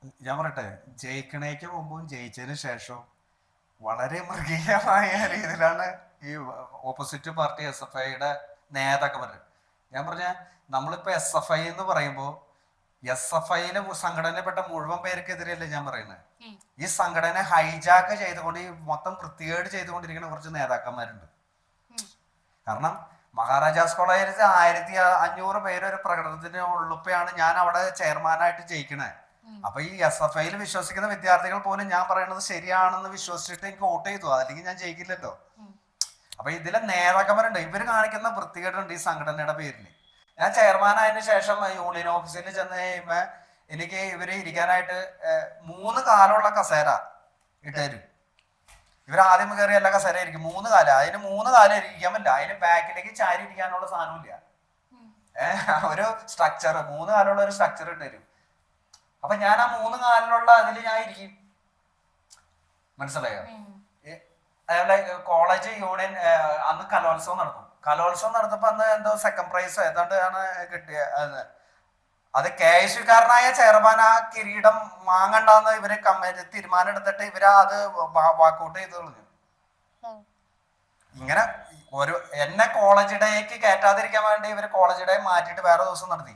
ഞാൻ പറയട്ടെ, ജയിക്കണേക്ക് മുമ്പും ജയിച്ചതിന് ശേഷവും വളരെ മൃഗീയമായ രീതിയിലാണ് ഈ ഓപ്പോസിറ്റ് പാർട്ടി എസ് എഫ് ഐയുടെ നേതാക്കന്മാർ. ഞാൻ പറഞ്ഞ, നമ്മളിപ്പോ എസ് എഫ് ഐ എന്ന് പറയുമ്പോൾ എസ് എഫ് ഐയിലെ സംഘടനപ്പെട്ട മുഴുവൻ പേർക്കെതിരെയല്ലേ ഞാൻ പറയുന്നത്. ഈ സംഘടന ഹൈജാക്ക് ചെയ്തുകൊണ്ട് ഈ മൊത്തം വൃത്തികേട് ചെയ്തുകൊണ്ടിരിക്കുന്ന കുറച്ച് നേതാക്കന്മാരുണ്ട്. കാരണം മഹാരാജാസ് കോളേജിൽ 1500 പേര് ഒരു പ്രകടനത്തിന് ഉള്ളപ്പോഴാണ് ഞാൻ അവിടെ ചെയർമാനായിട്ട് ജയിക്കണേ. അപ്പൊ ഈ എസ് എഫ് ഐയിൽ വിശ്വസിക്കുന്ന വിദ്യാർത്ഥികൾ പോലും ഞാൻ പറയുന്നത് ശരിയാണെന്ന് വിശ്വസിച്ചിട്ട് എനിക്ക് വോട്ട് ചെയ്തു, അല്ലെങ്കിൽ ഞാൻ ജയിക്കില്ലല്ലോ. അപ്പൊ ഇതിലെ നേതാക്കന്മാരുണ്ട്, ഇവര് കാണിക്കുന്ന വൃത്തികേടുണ്ട് ഈ സംഘടനയുടെ പേരിൽ. ഞാൻ ചെയർമാനായതിനു ശേഷം യൂണിയൻ ഓഫീസിൽ ചെന്ന് കഴിയുമ്പോ എനിക്ക് ഇവര് ഇരിക്കാനായിട്ട് 3 കാലമുള്ള കസേര ഇട്ടുതരും. ഇവർ ആദ്യം കയറി എല്ലാ കസേര ഇരിക്കും, 3 കാലം. അതിന് 3 കാലം ഇരിക്കാൻ പറ്റില്ല, അതിന് ബാക്കിലേക്ക് ചാരി ഇരിക്കാനുള്ള സാധനമില്ല. ഒരു സ്ട്രക്ചർ, 3 കാലമുള്ള ഒരു സ്ട്രക്ചർ ഇട്ടുതരും. അപ്പൊ ഞാൻ ആ 3 കാലിലുള്ള അതിൽ ഞാൻ ഇരിക്കും. മനസ്സിലായോ? അതേപോലെ കോളേജ് യൂണിയൻ അന്ന് കലോത്സവം നടത്തും. കലോത്സവം നടത്തപ്പോ അന്ന് എന്തോ സെക്കൻഡ് പ്രൈസ് ഏതാണ്ട് ആണ് കിട്ടിയത്. അത് കെ എസ് യുക്കാരനായ ചെയർമാൻ ആ കിരീടം വാങ്ങണ്ടെന്ന് ഇവര് കമ്മിറ്റി തീരുമാനം എടുത്തിട്ട് ഇവര് അത് വാക്കൗട്ട് ചെയ്ത് കളഞ്ഞു. ഇങ്ങനെ ഒരു എന്നെ കോളേജ് ഡേക്ക് കയറ്റാതിരിക്കാൻ വേണ്ടി ഇവര് കോളേജ് ഡേ മാറ്റിയിട്ട് വേറെ ദിവസം നടത്തി.